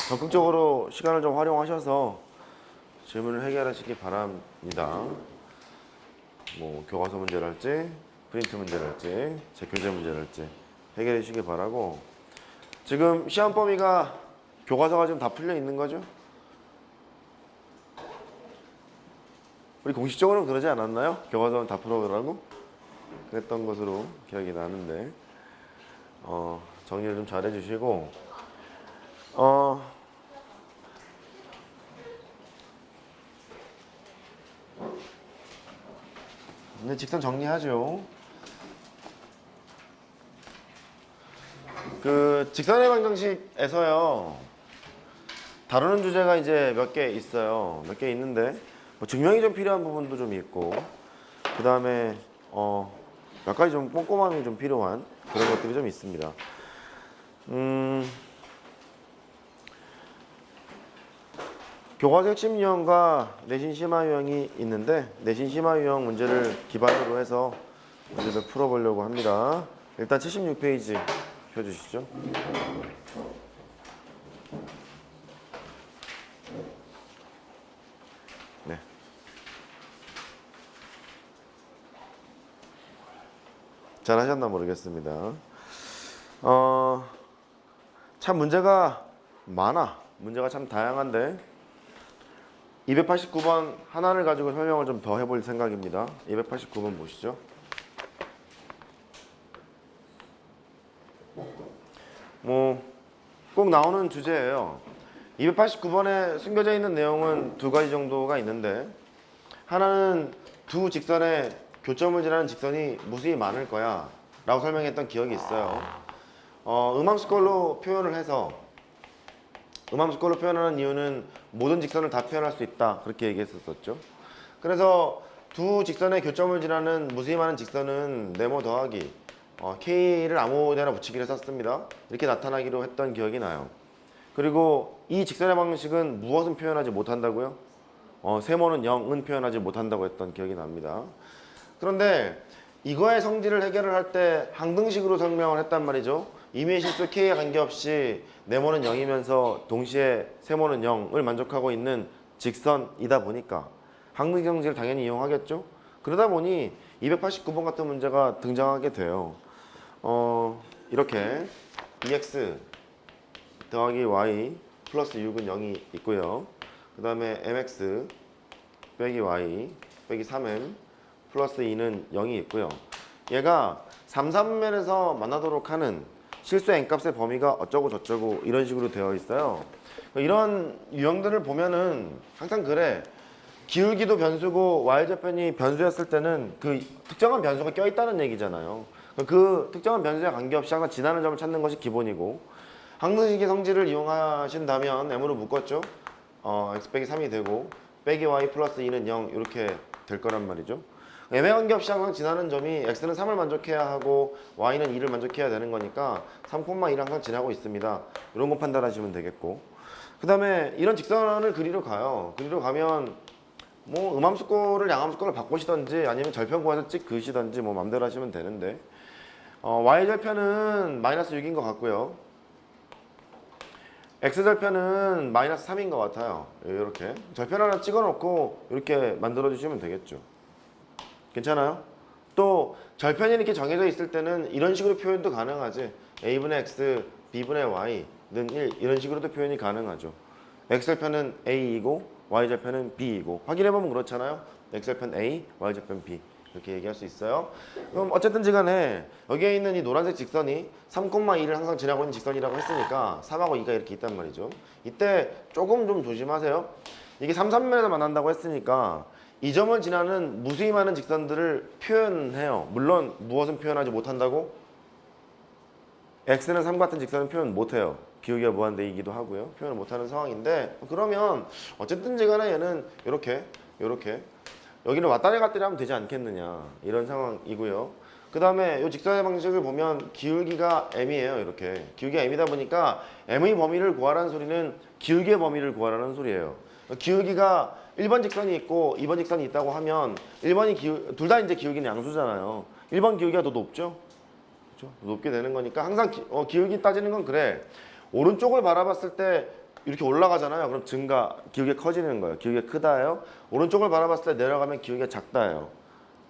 적극적으로 시간을 좀 활용하셔서 질문을 해결하시기 바랍니다. 뭐 교과서 문제랄지 프린트 문제랄지 제 교재 문제랄지 해결해 주시기 바라고, 지금 시험 범위가 교과서가 지금 다 풀려 있는 거죠? 우리 공식적으로는 그러지 않았나요? 교과서는 다 풀어보라고? 그랬던 것으로 기억이 나는데 정리를 좀 잘 해주시고 이제 직선 정리하죠. 그 직선의 방정식에서요 다루는 주제가 이제 몇 개 있어요. 몇 개 있는데 뭐 증명이 좀 필요한 부분도 좀 있고, 그 다음에 몇 가지 좀 꼼꼼함이 좀 필요한 그런 것들이 좀 있습니다. 교과서 핵심 유형과 내신 심화 유형이 있는데, 내신 심화 유형 문제를 기반으로 해서 문제를 풀어보려고 합니다. 일단 76페이지 펴주시죠. 네. 잘 하셨나 모르겠습니다. 참 문제가 많아. 문제가 참 다양한데 289번 하나를 가지고 설명을 좀 더 해볼 생각입니다. 289번 보시죠. 뭐 꼭 나오는 주제예요. 289번에 숨겨져 있는 내용은 두 가지 정도가 있는데, 하나는 두 직선의 교점을 지나는 직선이 무수히 많을 거야 라고 설명했던 기억이 있어요. 음함수꼴로 표현을 해서, 음함수꼴로 표현하는 이유는 모든 직선을 다 표현할 수 있다 그렇게 얘기했었죠. 그래서 두 직선의 교점을 지나는 무수히 많은 직선은 네모 더하기 K를 아무 데나 붙이기를 썼습니다. 이렇게 나타나기로 했던 기억이 나요. 그리고 이 직선의 방식은 무엇은 표현하지 못한다고요? 세모는 0은 표현하지 못한다고 했던 기억이 납니다. 그런데 이거의 성질을 해결을 할 때 항등식으로 설명을 했단 말이죠. 임의의 실수 K에 관계없이 네모는 0이면서 동시에 세모는 0을 만족하고 있는 직선이다 보니까 항등식 성질을 당연히 이용하겠죠. 그러다 보니 289번 같은 문제가 등장하게 돼요. 이렇게 2x 더하기 y 플러스 6은 0이 있고요. 그 다음에 mx 빼기 y 빼기 3m 플러스 2는 0이 있고요. 얘가 3, 4분면에서 만나도록 하는 실수 n값의 범위가 어쩌고 저쩌고 이런 식으로 되어 있어요. 이런 유형들을 보면은 항상 그래. 기울기도 변수고 y절편이 변수였을 때는 그 특정한 변수가 껴있다는 얘기잖아요. 그 특정한 변수에 관계없이 항상 지나는 점을 찾는 것이 기본이고, 항등식의 성질을 이용하신다면 m으로 묶었죠. x 빼기 3이 되고 빼기 y 플러스 2는 0 이렇게 될 거란 말이죠. m에 관계없이 항상 지나는 점이 x는 3을 만족해야 하고 y는 2를 만족해야 되는 거니까 3,2를 항상 지나고 있습니다. 이런 거 판단하시면 되겠고, 그 다음에 이런 직선을 그리러 가요. 그리러 가면 뭐 음함수꼴을 양함수꼴을 바꾸시던지 아니면 절편 구해서 찍 그으시던지 뭐 맘대로 하시면 되는데, y절편은 마이너스 6인 것 같고요. x절편은 마이너스 3인 것 같아요. 이렇게 절편 하나 찍어놓고 이렇게 만들어 주시면 되겠죠. 괜찮아요? 또 절편이 이렇게 정해져 있을 때는 이런 식으로 표현도 가능하지. a분의 x, b분의 y는 1 이런 식으로도 표현이 가능하죠. x절편은 a이고 y절편은 b이고 확인해보면 그렇잖아요. x절편 a, y절편 b 이렇게 얘기할 수 있어요. 그럼 어쨌든지 간에 여기에 있는 이 노란색 직선이 3,2를 항상 지나고 있는 직선이라고 했으니까 3하고 2가 이렇게 있단 말이죠. 이때 조금 좀 조심하세요. 이게 3, 3면에서 만난다고 했으니까 이 점을 지나는 무수히 많은 직선들을 표현해요. 물론 무엇은 표현하지 못한다고? x는 3 같은 직선은 표현 못해요. 기울기가 무한대이기도 하고요. 표현을 못하는 상황인데, 그러면 어쨌든지 간에 얘는 이렇게 여기는 왔다리 갔다리 하면 되지 않겠느냐 이런 상황이고요. 그 다음에 이 직선의 방식을 보면 기울기가 m이에요. 이렇게 기울기가 m이다 보니까 m의 범위를 구하라는 소리는 기울기의 범위를 구하라는 소리예요. 기울기가 1번 직선이 있고 2번 직선이 있다고 하면 1번이 둘 다 이제 기울기는 양수잖아요. 1번 기울기가 더 높죠? 그렇죠? 높게 되는 거니까 항상 기울기 따지는 건 그래. 오른쪽을 바라봤을 때 이렇게 올라가잖아요. 그럼 증가, 기울기가 커지는 거예요. 기울기가 크다예요. 오른쪽을 바라봤을 때 내려가면 기울기가 작다예요.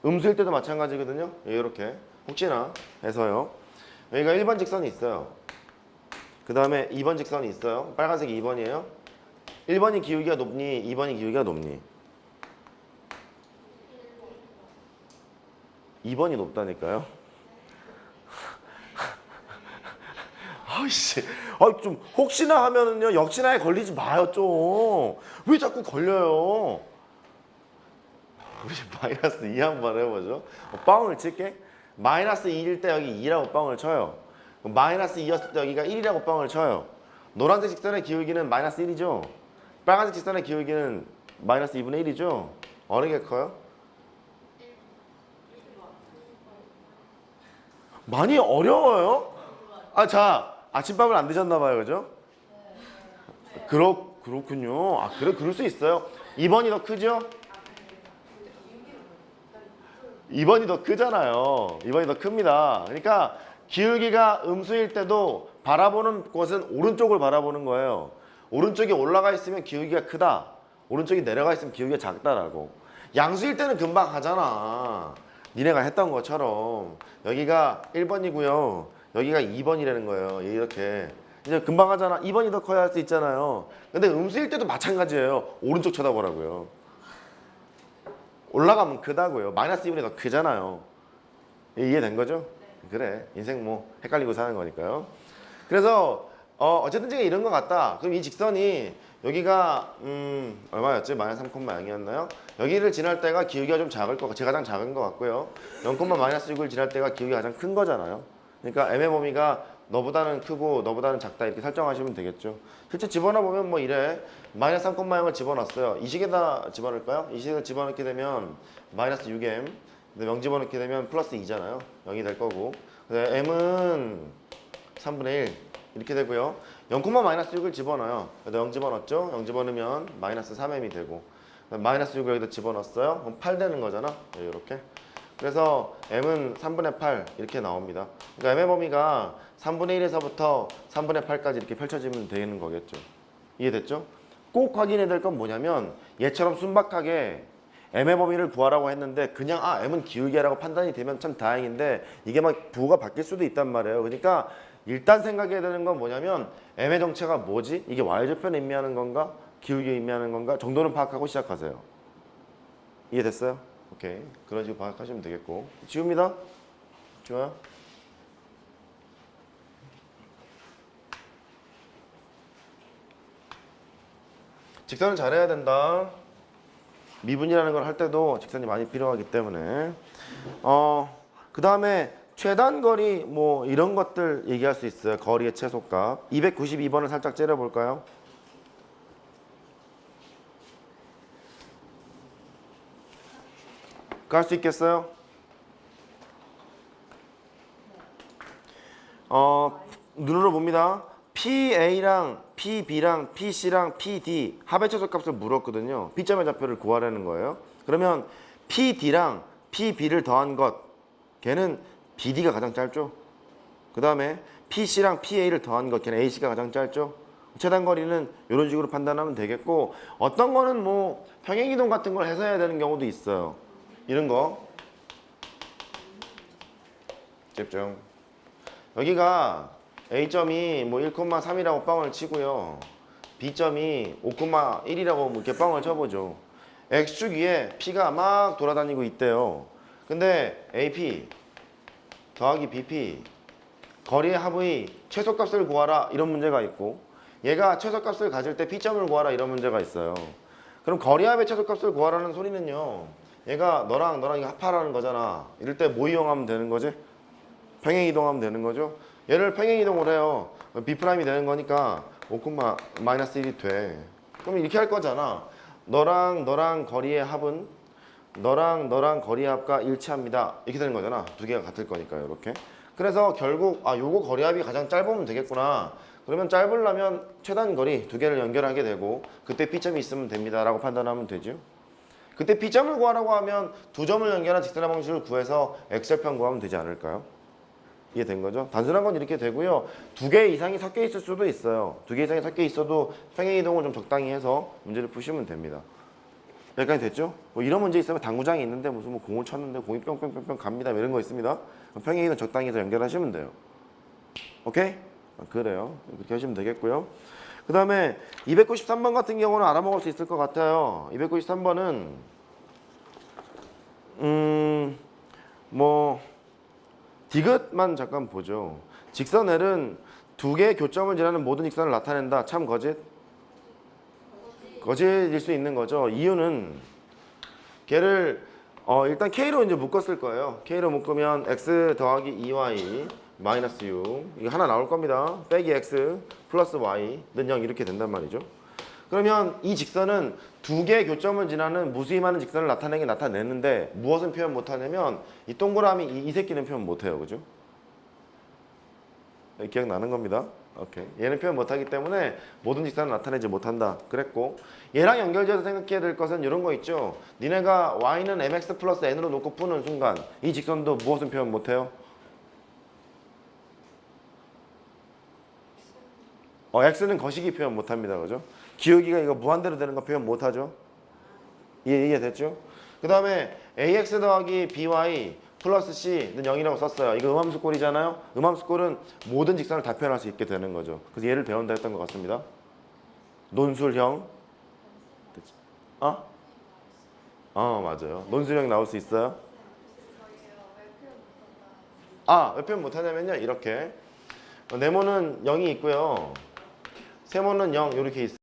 음수일 때도 마찬가지거든요. 이렇게 혹시나 해서요. 여기가 1번 직선이 있어요. 그 다음에 2번 직선이 있어요. 빨간색이 2번이에요. 1번이 기울기가 높니? 2번이 기울기가 높니? 2번이 높다니까요. 아이씨, 좀 혹시나 하면은요 역시나에 걸리지 마요 좀. 왜 자꾸 걸려요? 우리 마이너스 2 한번 해보죠. 빵을 칠게. 마이너스 2일 때 여기 2라고 빵을 쳐요. 마이너스 2였을 때 여기가 1이라고 빵을 쳐요. 노란색 직선의 기울기는 마이너스 1이죠. 빨간색 직선의 기울기는 마이너스 2분의 1이죠. 어느 게 커요? 많이 어려워요? 자, 아침밥을 안 드셨나 봐요, 그죠? 그렇군요. 그럴 수 있어요. 2번이 더 크죠? 2번이 더 크잖아요. 2번이 더 큽니다. 그러니까 기울기가 음수일 때도 바라보는 곳은 오른쪽을 바라보는 거예요. 오른쪽이 올라가 있으면 기울기가 크다. 오른쪽이 내려가 있으면 기울기가 작다라고. 양수일 때는 금방 하잖아. 니네가 했던 것처럼. 여기가 1번이고요. 여기가 2번이라는 거예요. 이렇게. 이제 금방 하잖아. 2번이 더 커야 할 수 있잖아요. 근데 음수일 때도 마찬가지예요. 오른쪽 쳐다보라고요. 올라가면 크다고요. 마이너스 2분이 더 크잖아요. 이해된 거죠? 그래. 인생 뭐 헷갈리고 사는 거니까요. 그래서 어쨌든 제가 이런 것 같다. 그럼 이 직선이 여기가 얼마였지? 마이너스 3,0이었나요? 여기를 지날 때가 기울기가 좀 작을 거, 제가 가장 작은 것 같고요. 0, 마이너스 6을 지날 때가 기울기가 가장 큰 거잖아요. 그러니까 M의 범위가 너보다는 크고 너보다는 작다 이렇게 설정하시면 되겠죠. 실제 집어넣어 보면 뭐 이래. 마이너스 3,0을 집어넣었어요. 이 식에다 집어넣을까요? 이 식에다 집어넣게 되면 마이너스 6M, 근데 0 집어넣게 되면 플러스 2잖아요. 0이 될 거고. M은 3분의 1 이렇게 되고요. 0, 마이너스 6을 집어넣어요. 그래서 0 집어넣었죠? 0 집어넣으면 마이너스 3M이 되고, 마이너스 6을 여기다 집어넣었어요. 그럼 8 되는 거잖아. 이렇게. 그래서 M은 3분의 8 이렇게 나옵니다. 그러니까 M의 범위가 3분의 1에서부터 3분의 8까지 이렇게 펼쳐지면 되는 거겠죠. 이해됐죠? 꼭 확인해야 될 건 뭐냐면 얘처럼 순박하게 M의 범위를 구하라고 했는데 그냥 M은 기울기라고 판단이 되면 참 다행인데 이게 막 부호가 바뀔 수도 있단 말이에요. 그러니까 일단 생각해야 되는 건 뭐냐면 M의 정체가 뭐지? 이게 Y절편을 의미하는 건가? 기울기를 의미하는 건가? 정도는 파악하고 시작하세요. 이해됐어요? 오케이. 그런 식으로 파악하시면 되겠고. 지웁니다. 좋아요. 직선은 잘해야 된다. 미분이라는 걸 할 때도 직선이 많이 필요하기 때문에. 그 다음에 최단거리 뭐 이런 것들 얘기할 수 있어요. 거리의 최소값. 292번을 살짝 째려볼까요? 갈 수 있겠어요? 눈으로 봅니다. PA랑 PB랑 PC랑 PD 합의 최소값을 물었거든요. B점의 좌표를 구하라는 거예요. 그러면 PD랑 PB를 더한 것, 걔는 BD가 가장 짧죠. 그 다음에 PC랑 PA를 더한 것, 걔는 AC가 가장 짧죠. 최단거리는 이런 식으로 판단하면 되겠고, 어떤 거는 뭐 평행이동 같은 걸 해서 해야 되는 경우도 있어요. 이런 거 집중. 여기가 A점이 뭐 1,3이라고 빵을 치고요. B점이 5,1이라고 뭐 이렇게 빵을 쳐보죠. X축 위에 P가 막 돌아다니고 있대요. 근데 AP 더하기 BP 거리의 합의 최소값을 구하라 이런 문제가 있고, 얘가 최소값을 가질 때 P점을 구하라 이런 문제가 있어요. 그럼 거리합의 최소값을 구하라는 소리는요, 얘가 너랑 이거 합하라는 거잖아. 이럴 때 뭐 이용하면 되는 거지? 평행이동하면 되는 거죠. 얘를 평행이동을 해요. B'이 되는 거니까 5, 마이너스 1이 돼. 그럼 이렇게 할 거잖아. 너랑 거리의 합은 너랑 거리의 합과 일치합니다. 이렇게 되는 거잖아. 두 개가 같을 거니까 이렇게. 그래서 결국 요거 거리합이 가장 짧으면 되겠구나. 그러면 짧으려면 최단 거리 두 개를 연결하게 되고 그때 P점이 있으면 됩니다 라고 판단하면 되죠. 그때 P점을 구하라고 하면 두 점을 연결한 직선의 방식을 구해서 X절편 구하면 되지 않을까요? 이해된 거죠? 단순한 건 이렇게 되고요. 두 개 이상이 섞여 있을 수도 있어요. 두 개 이상이 섞여 있어도 평행 이동을 좀 적당히 해서 문제를 푸시면 됩니다. 여기까지 됐죠? 뭐 이런 문제 있으면 당구장이 있는데 무슨 뭐 공을 쳤는데 공이 뿅뿅뿅뿅 갑니다. 뭐 이런 거 있습니다. 평행 이동 적당히 해서 연결하시면 돼요. 오케이? 그래요. 그렇게 하시면 되겠고요. 그 다음에 293번 같은 경우는 알아먹을 수 있을 것 같아요. 293번은 뭐 디귿만 잠깐 보죠. 직선 L은 두 개의 교점을 지나는 모든 직선을 나타낸다. 참 거짓? 거짓일 수 있는 거죠. 이유는 걔를 일단 K로 이제 묶었을 거예요. K로 묶으면 X 더하기 2Y 마이너스 6 이거 하나 나올 겁니다. 빼기 X 플러스 Y는 0 이렇게 된단 말이죠. 그러면 이 직선은 두 개의 교점을 지나는 무수히 많은 직선을 나타내는데 무엇은 표현 못하냐면 이 동그라미 이 새끼는 표현 못해요. 그죠? 기억나는 겁니다. 오케이. 얘는 표현 못하기 때문에 모든 직선을 나타내지 못한다. 그랬고 얘랑 연결지어서 생각해야 될 것은 이런 거 있죠. 니네가 y는 mx 플러스 n으로 놓고 푸는 순간 이 직선도 무엇은 표현 못해요? x는 거시기 표현 못합니다. 그죠? 기울기가 이거 무한대로 되는 거 표현 못하죠? 이해됐죠? 그 다음에 ax 더하기 by 플러스 c는 0이라고 썼어요. 이거 음함수 꼴이잖아요. 음함수 꼴은 모든 직선을 다 표현할 수 있게 되는 거죠. 그래서 얘를 배운다 했던 것 같습니다. 논술형. 맞아요. 논술형 나올 수 있어요? 왜 표현 못하냐면요. 이렇게 네모는 0이 있고요. 세모는 0 이렇게 있어요.